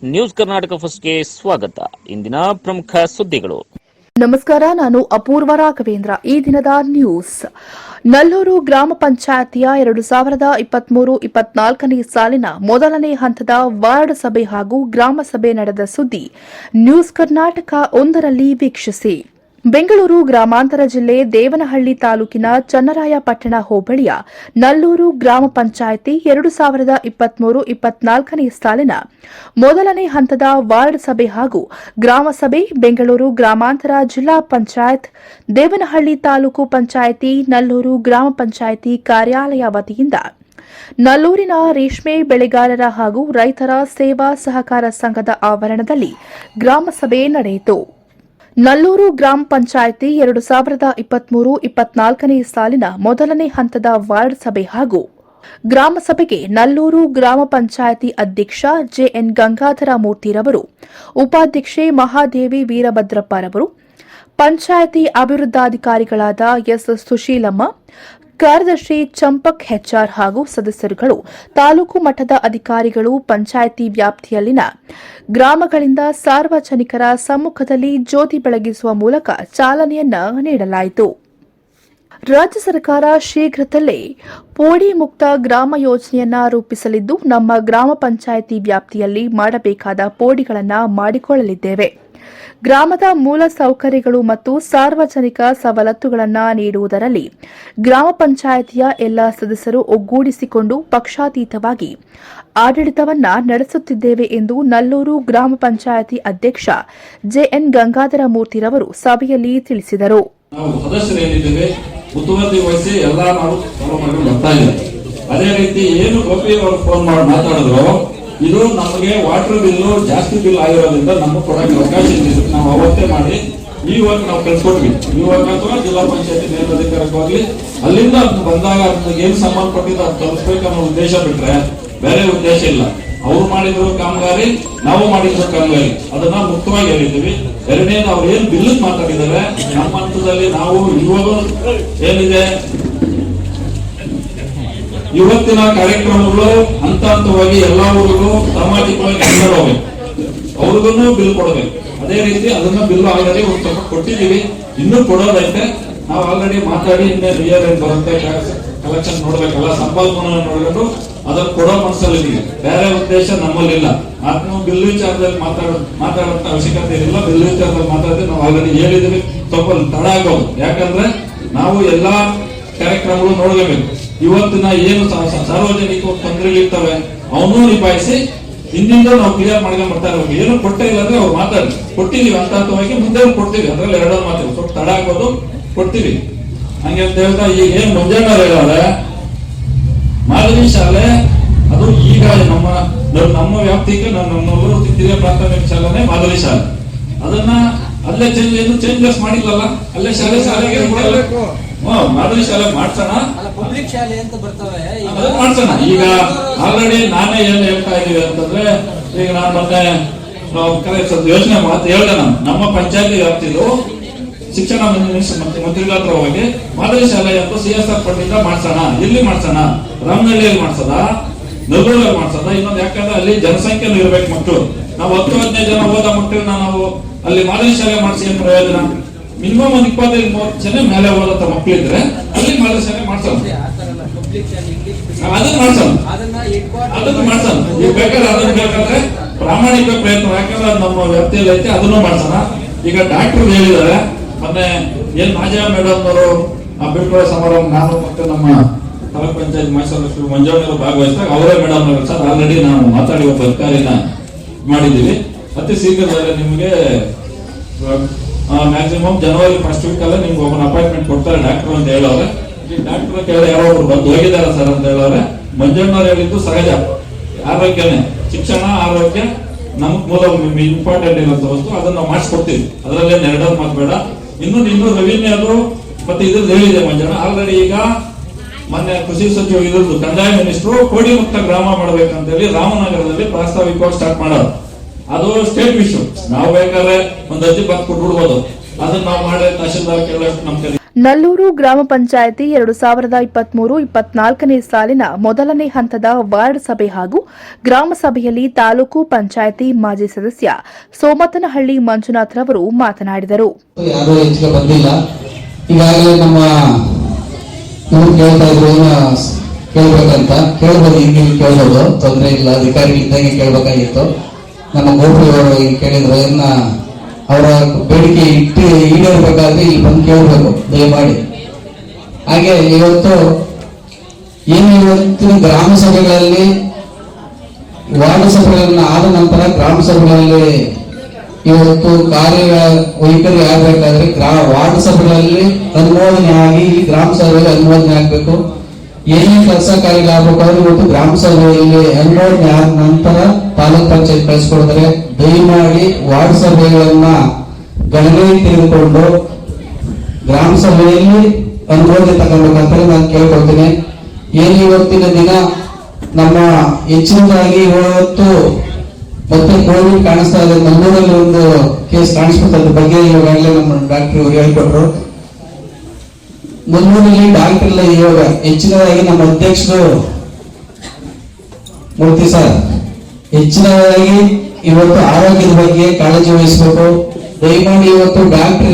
News Karnataka ಫಸ್ಟ್ಗೆ ಸ್ವಾಗತ. ಇಂದಿನ ಪ್ರಮುಖ ಸುದ್ದಿಗಳು. ನಮಸ್ಕಾರ, ನಾನು ಅಪೂರ್ವ ರಾಘವೇಂದ್ರ. ಈ ದಿನದ ನ್ಯೂಸ್. ನಲ್ಲೂರು ಗ್ರಾಮ ಪಂಚಾಯತಿಯ 2023-24ನೇ ಸಾಲಿನ ಮೊದಲನೇ ಹಂತದ ವಾರ್ಡ್ ಸಭೆ ಹಾಗೂ ಗ್ರಾಮ ಸಭೆ ನಡೆದ ಸುದ್ದಿ ನ್ಯೂಸ್ ಕರ್ನಾಟಕ 1ರಲ್ಲಿ ವೀಕ್ಷಿಸಿ. ಬೆಂಗಳೂರು ಗ್ರಾಮಾಂತರ ಜಿಲ್ಲೆ ದೇವನಹಳ್ಳಿ ತಾಲೂಕಿನ ಚನ್ನರಾಯಪಟ್ಟಣ ಹೋಬಳಿಯ ನಲ್ಲೂರು ಗ್ರಾಮ ಪಂಚಾಯಿತಿ 2023-24ನೇ ಸಾಲಿನ ಮೊದಲನೇ ಹಂತದ ವಾರ್ಡ್ ಸಭೆ ಹಾಗೂ ಗ್ರಾಮ ಸಭೆ ಬೆಂಗಳೂರು ಗ್ರಾಮಾಂತರ ಜಿಲ್ಲಾ ಪಂಚಾಯತ್ ದೇವನಹಳ್ಳಿ ತಾಲೂಕು ಪಂಚಾಯಿತಿ ನಲ್ಲೂರು ಗ್ರಾಮ ಪಂಚಾಯಿತಿ ಕಾರ್ಯಾಲಯ ವತಿಯಿಂದ ನಲ್ಲೂರಿನ ರೇಷ್ಮೆ ಬೆಳೆಗಾರರ ಹಾಗೂ ರೈತರ ಸೇವಾ ಸಹಕಾರ ಸಂಘದ ಆವರಣದಲ್ಲಿ ಗ್ರಾಮ ಸಭೆ ನಡೆಯಿತು. ನಲ್ಲೂರು ಗ್ರಾಮ ಪಂಚಾಯಿತಿ 2023-24ನೇ ಸಾಲಿನ ಮೊದಲನೇ ಹಂತದ ವಾರ್ಡ್ ಸಭೆ ಹಾಗೂ ಗ್ರಾಮ ಸಭೆಗೆ ನಲ್ಲೂರು ಗ್ರಾಮ ಪಂಚಾಯಿತಿ ಅಧ್ಯಕ್ಷ ಜೆಎನ್ ಗಂಗಾಧರ ಮೂರ್ತಿರವರು, ಉಪಾಧ್ಯಕ್ಷೆ ಮಹಾದೇವಿ ವೀರಭದ್ರಪ್ಪರವರು, ಪಂಚಾಯಿತಿ ಅಭಿವೃದ್ಧಾಧಿಕಾರಿಗಳಾದ ಎಸ್ ಸುಶೀಲಮ್ಮ, ಕಾರ್ಯದರ್ಶಿ ಚಂಪಕ್ ಹೆಚ್ಆರ್ ಹಾಗೂ ಸದಸ್ಯರುಗಳು, ತಾಲೂಕು ಮಟ್ಟದ ಅಧಿಕಾರಿಗಳು, ಪಂಚಾಯಿತಿ ವ್ಯಾಪ್ತಿಯಲ್ಲಿನ ಗ್ರಾಮಗಳಿಂದ ಸಾರ್ವಜನಿಕರ ಸಮ್ಮುಖದಲ್ಲಿ ಜ್ಯೋತಿ ಬೆಳಗಿಸುವ ಮೂಲಕ ಚಾಲನೆಯನ್ನ ನೀಡಲಾಯಿತು. ರಾಜ್ಯ ಸರ್ಕಾರ ಶೀಘ್ರದಲ್ಲೇ ಪೋಡಿ ಮುಕ್ತ ಗ್ರಾಮ ಯೋಜನೆಯನ್ನ ರೂಪಿಸಲಿದ್ದು, ನಮ್ಮ ಗ್ರಾಮ ಪಂಚಾಯಿತಿ ವ್ಯಾಪ್ತಿಯಲ್ಲಿ ಮಾಡಬೇಕಾದ ಪೋಡಿಗಳನ್ನು ಮಾಡಿಕೊಳ್ಳಲಿದ್ದೇವೆ. ಗ್ರಾಮದ ಮೂಲ ಸೌಕರ್ಯಗಳು ಮತ್ತು ಸಾರ್ವಜನಿಕ ಸವಲತ್ತುಗಳನ್ನು ನೀಡುವುದರಲ್ಲಿ ಗ್ರಾಮ ಪಂಚಾಯಿತಿಯ ಎಲ್ಲ ಸದಸ್ಯರು ಒಗ್ಗೂಡಿಸಿಕೊಂಡು ಪಕ್ಷಾತೀತವಾಗಿ ಆಡಳಿತವನ್ನ ನಡೆಸುತ್ತಿದ್ದೇವೆ ಎಂದು ನಲ್ಲೂರು ಗ್ರಾಮ ಪಂಚಾಯಿತಿ ಅಧ್ಯಕ್ಷ ಜೆಎನ್ ಗಂಗಾಧರ ಮೂರ್ತಿರವರು ಸಭೆಯಲ್ಲಿ ತಿಳಿಸಿದರು. ಅದೇ ರೀತಿ ಏನು ಗೋಪಿ ಅವರು ಫೋನ್ ಮಾಡಿ ಮಾತಾಡಿದ್ರು, ಇದು ನಮಗೆ ವಾಟರ್ ಬಿಲ್ಲು ಜಾಸ್ತಿ ಬಿಲ್ ಆಗಿರೋದ್ರಿಂದ ನಮಗೆ ಕೊಡಕ್ಕೆ ಅವಕಾಶ ಇದೆ. ನಾವು ಅವತ್ತೇ ಮಾಡಿ ಇವಾಗ ನಾವು ಕಳ್ಸಿಕೊಟ್ವಿ. ಇವಾಗ ಅಥವಾ ಜಿಲ್ಲಾ ಪಂಚಾಯತಿ ಮೇಲಧಿಕಾರಕ್ಕೆ ಹೋಗ್ಲಿ, ಅಲ್ಲಿಂದ ಬಂದಾಗ ಏನು ಸಂಬಂಧಪಟ್ಟಿದ್ದು ಅದು ತಲುಪಿಸ್ಬೇಕು ಅನ್ನೋ ಉದ್ದೇಶ ಬಿಟ್ರೆ ಬೇರೆ ಉದ್ದೇಶ ಇಲ್ಲ. ಅವ್ರು ಮಾಡಿದ್ರು ಕಾಮಗಾರಿ, ನಾವು ಮಾಡಿದ್ರು ಕಾಮಗಾರಿ, ಅದನ್ನ ಮುಕ್ತವಾಗಿ ಹೇಳಿದ್ದೀವಿ. ಎರಡನೇದು ಅವ್ರು ಏನ್ ಬಿಲ್ ಮಾತಾಡಿದ್ದಾರೆ, ನಮ್ಮ ಹಂತದಲ್ಲಿ ನಾವು ಇವಾಗ ಏನಿದೆ ಇವತ್ತಿನ ಕಾರ್ಯಕ್ರಮಗಳು ಹಂತ ಹಂತವಾಗಿ ಎಲ್ಲಾ ಊರಿಗೂ ಸಾಮಾಜಿಕವಾಗಿ ಹೋಗ್ಬೇಕು, ಅವ್ರಿಗೂ ಬಿಲ್ ಕೊಡಬೇಕು. ಅದೇ ರೀತಿ ಅದನ್ನ ಬಿಲ್ ಆಲ್ರೆಡಿ ಒಂದು ಸ್ವಲ್ಪ ಕೊಟ್ಟಿದ್ದೀವಿ, ಇನ್ನೂ ಕೊಡೋದೈತೆ. ನಾವು ಆಲ್ರೆಡಿ ಮಾತಾಡಿ ಇನ್ನೇ ರಿಯಲ್ ಏನ್ ಬರುತ್ತೆ ಕಲೆಕ್ಷನ್ ನೋಡ್ಬೇಕಲ್ಲ, ಸಂಪಾದನೆ ನೋಡ್ಕೊಂಡು ಅದನ್ನ ಕೊಡೋ ಮನಸ್ಸಲ್ಲಿ ಬೇರೆ ಉದ್ದೇಶ ನಮ್ಮಲ್ಲಿಲ್ಲ. ಅದನ್ನು ಬಿಲ್ ವಿಚಾರದಲ್ಲಿ ಮಾತಾಡೋಂತ ಅವಶ್ಯಕತೆ ಇರಲಿಲ್ಲ. ಬಿಲ್ ವಿಚಾರದಲ್ಲಿ ಮಾತಾಡಿದ್ರೆ ನಾವು ಆಲ್ರೆಡಿ ಹೇಳಿದ್ದೀವಿ. ಸ್ವಲ್ಪ ತಡ ಆಗೋದು, ಯಾಕಂದ್ರೆ ನಾವು ಎಲ್ಲಾ ಕಾರ್ಯಕ್ರಮಗಳು ನೋಡ್ಲೇಬೇಕು. ಇವತ್ತಿನ ಏನು ಸಾರ್ವಜನಿಕ ತೊಂದರೆಗಳಿರ್ತವೆ ಅವನು ನಿಭಾಯಿಸಿ ಹಿಂದಿಂದ ನಾವು ಕ್ಲಿಯರ್ ಮಾಡ್ಕೊಂಡ್ ಬರ್ತಾ ಇರ್ಬೇಕು. ಏನು ಕೊಟ್ಟೇ ಇಲ್ಲ ಅಂದ್ರೆ ಅವ್ರು ಮಾತಾಡಿ ಕೊಟ್ಟಿದೀವಿ, ಹಂತವಾಗಿ ಮುಂದೆ ಕೊಡ್ತೀವಿ. ಅದ್ರಲ್ಲಿ ಎರಡೋ ಮಾತು ಸ್ವಲ್ಪ ತಡ ಆಗೋದು, ಕೊಡ್ತೀವಿ ಹಂಗೆ ಅಂತ ಹೇಳ್ತಾ ಈಗ ಏನ್ ಮುಂಜಾನೆ ಹೇಳೋರೆ ಮಾದರಿ ಶಾಲೆ ಅದು ಈಗ ನಮ್ಮ ವ್ಯಾಪ್ತಿಗೆ ನಮ್ಮ ಹಿರಿಯ ಪ್ರಾಥಮಿಕ ಶಾಲೆನೇ ಮಾದರಿ ಶಾಲೆ. ಅದನ್ನ ಅಲ್ಲೇ ಚೇಂಜಸ್ ಮಾಡಿಲ್ಲಲ್ಲ, ಅಲ್ಲೇ ಶಾಲೆಗೆ ಮಾದರಿ ಶಾಲೆ ಮಾಡ್ಸೋಣ, ಪಬ್ಲಿಕ್ ಶಾಲೆ ಅಂತ ಬರ್ತವೆ ಮಾಡ್ಸೋಣ. ಈಗ ಆಲ್ರೆಡಿ ನಾನೇ ಏನ್ ಹೇಳ್ತಾ ಇದೀವಿ ಅಂತಂದ್ರೆ, ಈಗ ನಾನು ಮೊನ್ನೆ ಯೋಚನೆ ಮಾತು ಹೇಳ್ದೆ, ನಮ್ಮ ಪಂಚಾಯತಿ ವ್ಯಾಪ್ತಿದು ಶಿಕ್ಷಣ ಮಂತ್ರಿಗಳ ಹತ್ರ ಹೋಗಿ ಮಾದರಿ ಶಾಲೆ ಅಂತ CSR ಫಂಡಿಂದ ಮಾಡ್ಸೋಣ. ಎಲ್ಲಿ ಮಾಡ್ಸೋಣ? ರಾಮನಹಳ್ಳಿಯಲ್ಲಿ ಮಾಡ್ಸೋದ, ನಲ್ಲೂರಲ್ಲಿ ಮಾಡ್ಸೋದ, ಇನ್ನೊಂದು ಯಾಕಂದ್ರೆ ಅಲ್ಲಿ ಜನಸಂಖ್ಯೆನೂ ಇರ್ಬೇಕು ಮಕ್ಕಳು. ನಾವು 10-15 ಜನ ಓದೋ ಮಕ್ಕಳನ್ನ ನಾವು ಅಲ್ಲಿ ಮಾದರಿ ಶಾಲೆ ಮಾಡಿಸಿ ಏನ್ ಪ್ರಯೋಜನ? ಮಿನಿಮಮ್ ಒಂದು 25-30 ಜನ ಮೇಲೆ ಓದಂತ ಮಕ್ಕಳಿದ್ರೆ ಅಲ್ಲಿ ಮಾದರಿ ಶಾಲೆ ಮಾಡ್ಸೋಣ, ಅದನ್ನ ಮಾಡ್ಸೋಣ. ಈಗ ಬೇಕಾದ್ರೆ ಅದನ್ನ ಬೇಕಾದ್ರೆ ಪ್ರಾಮಾಣಿಕ ಪ್ರಯತ್ನ, ಯಾಕಂದ್ರೆ ನಮ್ಮ ವ್ಯಾಪ್ತಿಯಲ್ಲಿ ಐತೆ, ಅದನ್ನು ಮಾಡ್ಸೋಣ. ಈಗ ಡಾಕ್ಟರ್ ಹೇಳಿದ್ದಾರೆ ಮೊನ್ನೆ ಏನ್ ನಾಜಾ ಮೇಡಮ್ ಅವರು ಬೀಳ್ಕೊಡೋ ಸಮಾರಂಭ ನಾನು ಮತ್ತೆ ನಮ್ಮ ತಾಲೂಕ್ ಪಂಚಾಯತ್ ಮೈಸೂರು ಮಂಜಾವರು ಭಾಗವಹಿಸಿದಾಗ ಅವರೇ ಮೇಡಮ್ ಸರ್ ಆಲ್ರೆಡಿ ನಾವು ಮಾತಾಡಿ ಒಬ್ಬ ಅಧಿಕಾರಿನ ಮಾಡಿದ್ದೀವಿ. ಅತಿ ಶೀಘ್ರದಲ್ಲಿ ನಿಮಗೆ ಮ್ಯಾಕ್ಸಿಮಮ್ ಜನವರಿ ಫಸ್ಟ್ ವೀಕ್ ಅಲ್ಲೇ ನಿಮ್ಗೆ ಒಬ್ಬನ ಅಪಾಯಿಂಟ್ಮೆಂಟ್ ಕೊಡ್ತಾರೆ ಡಾಕ್ಟರ್ ಅಂತ ಹೇಳೋರೆ. ಈ ಡಾಕ್ಟರ್ ಕೇಳಿ ಯಾರೋ ಒಬ್ರು ಬಂದು ಹೋಗಿದ್ದಾರೆ ಸರ್ ಅಂತ ಹೇಳೋರೆ. ಮಂಜಣ್ಣವ್ರು ಹೇಳಿದ್ದು ಸಹಜ, ಆರೋಗ್ಯನೇ ಶಿಕ್ಷಣ, ಆರೋಗ್ಯ ನಮ್ಗೆ ಮೂಲ ಇಂಪಾರ್ಟೆಂಟ್ ಇರುವಂತ ವಸ್ತು, ಅದನ್ನ ನಾವು ಮಾಡಿಸ್ಕೊಡ್ತೀವಿ. ಅದರಲ್ಲೇ ಎರಡೋದು ಮಾತು ಬೇಡ. ಇನ್ನು ರೆವಿನ್ಯೂ ಅದು ಮತ್ತೆ ಇದ್ರದ್ದು ಹೇಳಿದೆ ಮಂಜಣ್ಣ ಆಲ್ರೆಡಿ. ಈಗ ಮೊನ್ನೆ ಕೃಷಿ ಸಚಿವ ಇದ್ರದ್ದು ಕಂದಾಯ ಮಿನಿಸ್ಟ್ರು ಕೋಡಿ ಮುಕ್ತ ಗ್ರಾಮ ಮಾಡ್ಬೇಕಂತ ಹೇಳಿ ರಾಮನಗರದಲ್ಲಿ ಪ್ರಾಸ್ತಾವಿಕವಾಗಿ ಸ್ಟಾರ್ಟ್ ಮಾಡೋದು. ಅದು ಸ್ಟೇಟ್ ವಿಷಯ. ನಾವು ಬೇಕಾದ್ರೆ ಒಂದು ಅರ್ಜಿ ಬರ್ದು ಕೊಟ್ಬಿಡ್ಬೋದು, ಅದನ್ನ ನಾವು ಮಾಡಿ ತಹಶೀಲ್ದಾರ್ ಕೇಳೋಷ್ಟು ನಮ್ ಕೈ ನಲ್ಲೂರು ಗ್ರಾಮ ಪಂಚಾಯಿತಿ 2023-24ನೇ ಸಾಲಿನ ಮೊದಲನೇ ಹಂತದ ವಾರ್ಡ್ ಸಭೆ ಹಾಗೂ ಗ್ರಾಮ ಸಭೆಯಲ್ಲಿ ತಾಲೂಕು ಪಂಚಾಯಿತಿ ಮಾಜಿ ಸದಸ್ಯ ಸೋಮತನಹಳ್ಳಿ ಮಂಜುನಾಥ್ ರವರು ಮಾತನಾಡಿದರು. ಯಾರು ಹೆಚ್ಚಿಗೆ ಬಂದಿಲ್ಲ. ಈಗಾಗಲೇ ನಮ್ಮ ಇವರು ಕೇಳ್ತಾ ಇದ್ರು ಕೇಳ್ಬೇಕಂತ ಕೇಳ್ಬೋದು, ಈಗ ಕೇಳ್ಬೋದು, ತೊಂದರೆ ಇಲ್ಲ. ಅಧಿಕಾರಿಗಳಿದ್ದಂಗೆ ಕೇಳ್ಬೇಕಾಗಿತ್ತು. ನಮ್ಮ ಗೋಪುರವರು ಈಗ ಕೇಳಿದ್ರು, ಅವರ ಬೇಡಿಕೆ ಈಡೇರ್ಬೇಕಾದ್ರೆ ಇಲ್ಲಿ ಬಂದು ಕೇಳಬೇಕು ದಯಮಾಡಿ. ಹಾಗೆ ಇವತ್ತಿನ ಗ್ರಾಮ ಸಭೆಗಳಲ್ಲಿ ವಾರ್ಡ್ ಸಭೆಗಳನ್ನ ಆದ ನಂತರ ಗ್ರಾಮ ಸಭೆಗಳಲ್ಲಿ ಇವತ್ತು ಕಾರ್ಯವೈಖರಿ ಆಗಬೇಕಾದ್ರೆ ವಾರ್ಡ್ ಸಭೆಗಳಲ್ಲಿ ಅನುಮೋದನೆ ಆಗಿ ಈ ಗ್ರಾಮ ಸಭೆಯಲ್ಲಿ ಅನುಮೋದನೆ ಆಗ್ಬೇಕು. ಏನೇ ಕೆಲಸ ಕಾರ್ಯ ಆಗ್ಬೇಕಾದ್ರೆ ಇವತ್ತು ಗ್ರಾಮ ಸಭೆಯಲ್ಲಿ ಅನುಮೋದನೆ ಆದ ನಂತರ ತಾಲೂಕ್ ಪಂಚಾಯತ್ ಕಳಿಸ್ಕೊಡಿದ್ರೆ ದಯಮಾಡಿ ವಾರ್ಡ್ ಸಭೆಗಳನ್ನ ಗಣನೆಗೆ ತೆಗೆದುಕೊಂಡು ಗ್ರಾಮ ಸಭೆಯಲ್ಲಿ ಅನುಮೋದನೆ ತಗೊಳ್ಬೇಕಂತ ನಾನು ಕೇಳ್ಕೊಳ್ತೀನಿ. ಇವತ್ತಿನ ದಿನ ನಮ್ಮ ಹೆಚ್ಚಿನದಾಗಿ ಇವತ್ತು ಮತ್ತೆ ಕೋವಿಡ್ ಕಾಣಿಸ್ತಾ ಇದೆ. ನಮ್ಮೂರಲ್ಲಿ ಒಂದು ಕೇಸ್ ಕಾಣಿಸ್ಬಿಟ್ಟು ಅದ್ರ ಬಗ್ಗೆ ಈಗಾಗಲೇ ನಮ್ಮ ಡಾಕ್ಟರ್ ಇವರು ಹೇಳ್ಕೊಟ್ರು. ನಮ್ಮೂರಲ್ಲಿ ಡಾಕ್ಟರ್ ಇಲ್ಲ. ಇವಾಗ ಹೆಚ್ಚಿನದಾಗಿ ನಮ್ಮ ಅಧ್ಯಕ್ಷರು ಮೂರ್ತಿ ಸರ್ ಹೆಚ್ಚಿನದಾಗಿ ಇವತ್ತು ಆರೋಗ್ಯದ ಬಗ್ಗೆ ಕಾಳಜಿ ವಹಿಸಬೇಕು. ದಯಮಾಡಿ ಇವತ್ತು ಡಾಕ್ಟರ್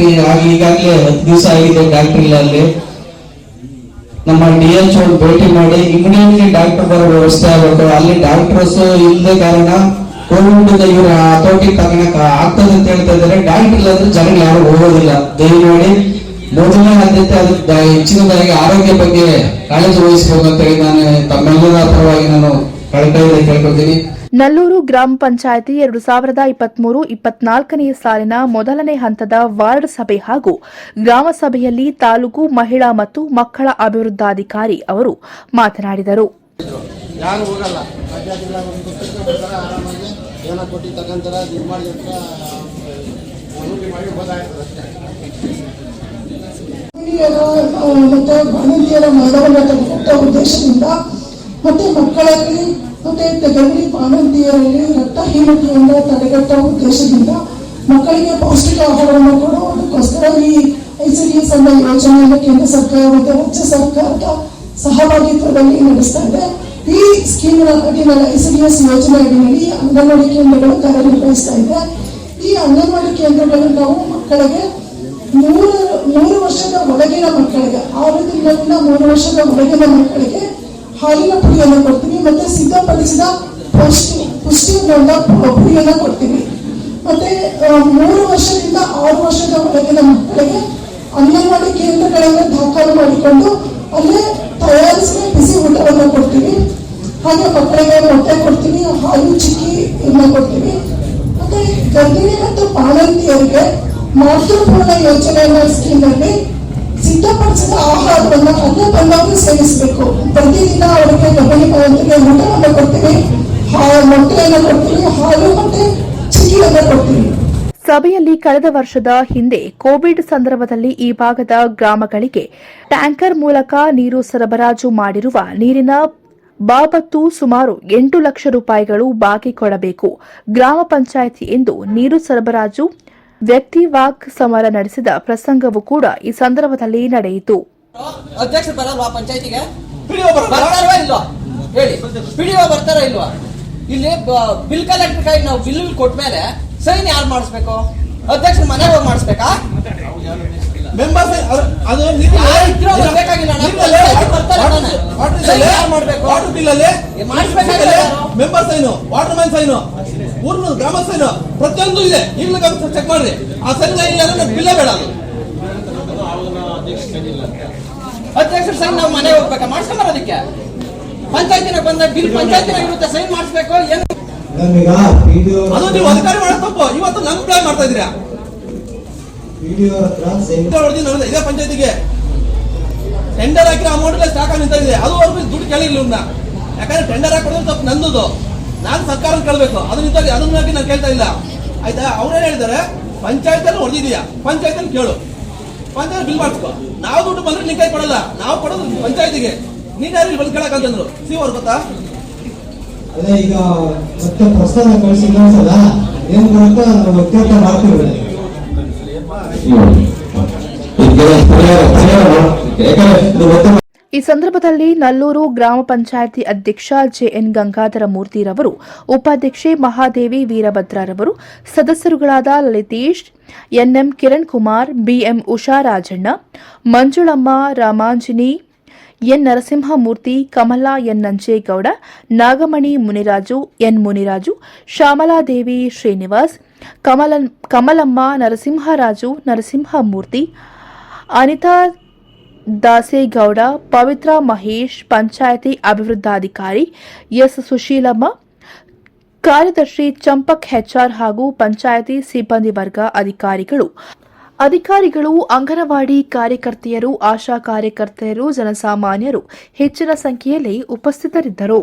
ಈಗಾಗಲೇ 10 ದಿವಸ ಆಗಿದೆ ಡಾಕ್ಟರ್ ಇಲ್ಲ. ಅಲ್ಲಿ ನಮ್ಮ DH ಭೇಟಿ ಮಾಡಿ ಇಮಿಡಿಯೇಟ್ಲಿ ಡಾಕ್ಟರ್ ಬರೋ ವ್ಯವಸ್ಥೆ ಆಗಬೇಕು. ಅಲ್ಲಿ ಡಾಕ್ಟರ್ಸ್ ಇಲ್ಲದೆ ಕಾರಣ ಕೋವಿಡ್ ಇವರು ಹತೋಟಿ ತಗೊಳಕ್ ಆಗ್ತದೆ ಅಂತ ಹೇಳ್ತಾ ಇದ್ದಾರೆ. ಡಾಕ್ಟರ್ ಇಲ್ಲಾಂದ್ರೆ ಜನಗಳು ಯಾರು ಹೋಗೋದಿಲ್ಲ. ದಯಮಾಡಿ ಮೊದಲನೇ ಆದ್ಯತೆ ಅದಕ್ಕೆ ಹೆಚ್ಚಿನದಾಗಿ ಆರೋಗ್ಯ ಬಗ್ಗೆ ಕಾಳಜಿ ವಹಿಸಬೇಕು ಅಂತ ಹೇಳಿ ನಾನು ತಮ್ಮೆಲ್ಲರ ಪರವಾಗಿ ನಾನು ಕಳಕಳಿಯಿಂದ ಕೇಳ್ಕೊಳ್ತೀನಿ. ನಲ್ಲೂರು ಗ್ರಾಮ ಪಂಚಾಯಿತಿ 2023-24ನೇ ಸಾಲಿನ ಮೊದಲನೇ ಹಂತದ ವಾರ್ಡ್ ಸಭೆ ಹಾಗೂ ಗ್ರಾಮ ಸಭೆಯಲ್ಲಿ ತಾಲೂಕು ಮಹಿಳಾ ಮತ್ತು ಮಕ್ಕಳ ಅಭಿವೃದ್ಧಾಧಿಕಾರಿ ಅವರು ಮಾತನಾಡಿದರು. ಯಾರು ಹೋಗಲ್ಲ, ಆರಾಮಾಗಿ ಏನೋ ಕೊಟ್ಟು ತಗೊಂತಾರ, ಇದು ಮಾಡಿರ್ತಾರ, ಮಾಡಿ ಹೋದಾಗ್ತದೆ. ಮತ್ತೆ ಬಾಣಂತಿಯರ ಮಾನವನ್ನ ತಡೆಗಟ್ಟ ಉದ್ದೇಶದಿಂದ ಮತ್ತೆ ಮಕ್ಕಳಲ್ಲಿ ಮತ್ತೆ ಗರ್ಭಿಣಿ ಬಾಣಂತಿಯರಲ್ಲಿ ರಕ್ತಹೀನತೆಯಿಂದ ತಡೆಗಟ್ಟುವ ಉದ್ದೇಶದಿಂದ ಮಕ್ಕಳಿಗೆ ಪೌಷ್ಟಿಕ ಆಹಾರವನ್ನು ಕೊಡುವುದಕ್ಕೋಸ್ಕರ ಈ ICDS ಅನ್ನೋ ಯೋಜನೆಯನ್ನು ಕೇಂದ್ರ ಸರ್ಕಾರ ಮತ್ತು ರಾಜ್ಯ ಸರ್ಕಾರದ ಸಹಭಾಗಿತ್ವದಲ್ಲಿ ನಡೆಸ್ತಾ ಇದೆ. ಈ ಸ್ಕೀಮಿನ ಅಡಿನಲ್ಲಿ ICDS ಯೋಜನೆ ಅಡಿನಲ್ಲಿ ಅಂಗನವಾಡಿ ಕೇಂದ್ರಗಳು ಕಾರ್ಯನಿರ್ವಹಿಸ್ತಾ ಇದೆ. ಈ ಅಂಗನವಾಡಿ ಕೇಂದ್ರಗಳು ನಾವು ಮಕ್ಕಳಿಗೆ 3 ವರ್ಷದ ಒಳಗಿನ ಮಕ್ಕಳಿಗೆ 6 ತಿಂಗಳಿಂದ 3 ವರ್ಷದ ಒಳಗಿನ ಮಕ್ಕಳಿಗೆ ಹಾಲಿನ ಪುಡಿಯನ್ನು ಕೊಡ್ತೀವಿ. ಮತ್ತೆ ಸಿದ್ಧಪಡಿಸಿದ ಪುಷ್ಟಿಯುಳ್ಳ ಪುಡಿಯನ್ನು ಕೊಡ್ತೀವಿ. ಮತ್ತೆ 3 ವರ್ಷದಿಂದ 6 ವರ್ಷದ ಒಳಗಿನ ಮಕ್ಕಳಿಗೆ ಅಂಗನವಾಡಿ ಕೇಂದ್ರಗಳನ್ನು ದಾಖಲು ಮಾಡಿಕೊಂಡು ಅಲ್ಲೇ ತಯಾರಿಸಿದ ಬಿಸಿ ಊಟವನ್ನು ಕೊಡ್ತೀವಿ. ಹಾಗೆ ಮಕ್ಕಳಿಗೆ ಮೊಟ್ಟೆ ಕೊಡ್ತೀವಿ, ಹಾಲು ಚಿಕ್ಕಿ ಇನ್ನು ಕೊಡ್ತೀವಿ. ಮತ್ತೆ ಗರ್ಭಿಣಿ ಮತ್ತು ಬಾಣಂತಿಯರಿಗೆ ಮಾತೃಪೂರ್ಣ ಯೋಜನೆಯ ಸ್ಕೀಮ್ನಲ್ಲಿ ಸಿದ್ಧಪಡಿಸಿದ ಆಹಾರವನ್ನು ಅಲ್ಲೇ ಬಂದವರು ಸೇವಿಸಬೇಕು. ಪ್ರತಿದಿನ ಅವರಿಗೆ ಗರ್ಭಿಣಿ ಬಾಣಂತಿಗೆ ಊಟವನ್ನು ಕೊಡ್ತೀವಿ, ಮೊಟ್ಟೆಯನ್ನು ಕೊಡ್ತೀವಿ, ಹಾಲು ಮತ್ತೆ ಚಿಕ್ಕಿಯನ್ನು ಕೊಡ್ತೀವಿ. ಸಭೆಯಲ್ಲಿ ಕಳೆದ ವರ್ಷದ ಹಿಂದೆ ಕೋವಿಡ್ ಸಂದರ್ಭದಲ್ಲಿ ಈ ಭಾಗದ ಗ್ರಾಮಗಳಿಗೆ ಟ್ಯಾಂಕರ್ ಮೂಲಕ ನೀರು ಸರಬರಾಜು ಮಾಡಿರುವ ನೀರಿನ ಬಾಬತ್ತು ಸುಮಾರು 8 ಲಕ್ಷ ರೂಪಾಯಿಗಳು ಬಾಕಿ ಕೊಡಬೇಕು. ಗ್ರಾಮ ಪಂಚಾಯಿತಿ ಎಂದು ನೀರು ಸರಬರಾಜು ವ್ಯಕ್ತಿ ವಾಕ್ ಸಮರ ನಡೆಸಿದ ಪ್ರಸಂಗವೂ ಕೂಡ ಈ ಸಂದರ್ಭದಲ್ಲಿ ನಡೆಯಿತು. ಅಧ್ಯಕ್ಷರು ಬರಲ್ವಾ ಪಂಚಾಯತಿಗೆ? ಬರ್ತಾರಾ ಇಲ್ವಾ ಹೇಳಿ? PDO ಬರ್ತಾರಾ ಇಲ್ವಾ? ಇಲ್ಲಿ ಬಿಲ್ ಕಲೆಕ್ಟರ್ ಕೈ ನಾವು ಬಿಲ್ ಕೊಟ್ಮೇಲೆ ಸೈನ್ ಯಾರು ಮಾಡಿಸ್ಬೇಕು? ಅಧ್ಯಕ್ಷರು ಮನೆಗೆ ಹೋಗಿ ಮಾಡಿಸ್ಬೇಕಾ? ಮೆಂಬರ್ ಅದು ಬೇಕಾಗಿಲ್ಲ. Member sign, water man sign, ಊರ್ನ ಗ್ರಾಮ ಸೈನು ಪ್ರತಿಯೊಂದು ಇದೆ. ಈಗಲೂ ಚೆಕ್ ಮಾಡ್ರಿ. ಆ ಸೈನ್ ಬಿಲ್ಲೇ ಬೇಡ. ಅಧ್ಯಕ್ಷರು ಸೈನ್ ನಾವು ಮನೆಗೆ ಹೋಗ್ಬೇಕಾ ಮಾಡಿಸ್ಕೊಂಬರೋದಕ್ಕೆ? ಪಂಚಾಯತಿನ ಬಂದ ಬಿಲ್ ಪಂಚಾಯತಿನ ಇರುತ್ತೆ, ಸೈನ್ ಮಾಡಿಸ್ಬೇಕು. ಏನು ಅದು ನೀವು ಅಧಿಕಾರಿ ಮಾಡೋ ತಪ್ಪು. ಇವತ್ತು ನನ್ನ ಪ್ಲಾನ್ ಮಾಡ್ತಾ ಇದ್ದೀರಾ? ಇದೇ ಪಂಚಾಯತಿಗೆ ಟೆಂಡರ್ ಹಾಕಿರೋ ಅಮೌಂಟ್ ಸ್ಟಾಕ್ ಆಗಿ ನಿಂತಿದೆ. ಅದುವರೆಗೂ ದುಡ್ಡು ಕೇಳಿರ್ಲಿಲ್ಲ. ಯಾಕಂದ್ರೆ ಟೆಂಡರ್ ಹಾಕೋದು ತಪ್ಪು ನಂದು. ನಾನು ಸರ್ಕಾರ ಕೇಳಬೇಕು. ಅದನ್ನ ನಾನು ಕೇಳ್ತಾ ಇಲ್ಲ. ಆಯ್ತಾ? ಅವ್ರೇನ್ ಹೇಳಿದ್ದಾರೆ, ಪಂಚಾಯತ್ ಹೊಡೆದಿದ್ಯಾ, ಪಂಚಾಯತ್ ಕೇಳು, ಪಂಚಾಯತ್ ಬಿಲ್ ಮಾಡಿಸ್ಕೊ. ನಾವು ದುಡ್ಡು ಬಂದ್ರೆ ನಿನ್ ಕೈ ಕೊಡಲ್ಲ, ನಾವು ಕೊಡೋದು ಪಂಚಾಯತಿಗೆ. ನೀನ್ ಯಾರು ಬಂದು ಕೇಳಕ್ಕಂತಂದ್ರು. ಅವ್ರು ಗೊತ್ತಾ? ಅದೇ ಈಗ ಮತ್ತೆ ಪ್ರಸ್ತಾವ ಕಳಿಸಿ ಇನ್ನೊಂದ್ಸಲ ಏನ್ ಬರುತ್ತೋ ವ್ಯಕ್ತಿಗತ ಮಾಡ್ತೀವಿ. ಯಾಕಂದ್ರೆ ಇದು ಮತ್ತೆ ಈ ಸಂದರ್ಭದಲ್ಲಿ ನಲ್ಲೂರು ಗ್ರಾಮ ಪಂಚಾಯಿತಿ ಅಧ್ಯಕ್ಷ ಜೆಎನ್ ಗಂಗಾಧರ ಮೂರ್ತಿರವರು, ಉಪಾಧ್ಯಕ್ಷೆ ಮಹಾದೇವಿ ವೀರಭದ್ರರವರು, ಸದಸ್ಯರುಗಳಾದ Lalitesh, NM Kiran Kumar, BM Usharajanna, Manjulamma, Ramanjini, N Narasimhamurthy, Kamala N Nanjegowda, Nagamani Muniraju, N Muniraju, Shyamaladevi Srinivas, Kamalamma, Narasimharaju, Narasimhamurthy, Anitha Dasegowda, Pavithra Mahesh, panchayat ಅಭಿವೃದ್ಧಾಧಿಕಾರಿ ಎಸ್ ಸುಶೀಲಮ್ಮ, ಕಾರ್ಯದರ್ಶಿ ಚಂಪಕ್ ಹೆಚ್ಆರ್ ಹಾಗೂ ಪಂಚಾಯಿತಿ ಸಿಬ್ಬಂದಿ ವರ್ಗ ಅಧಿಕಾರಿಗಳು, ಅಂಗನವಾಡಿ ಕಾರ್ಯಕರ್ತೆಯರು, ಆಶಾ ಕಾರ್ಯಕರ್ತೆಯರು, ಜನಸಾಮಾನ್ಯರು ಹೆಚ್ಚಿನ ಸಂಖ್ಯೆಯಲ್ಲಿ ಉಪಸ್ಥಿತರಿದ್ದರು.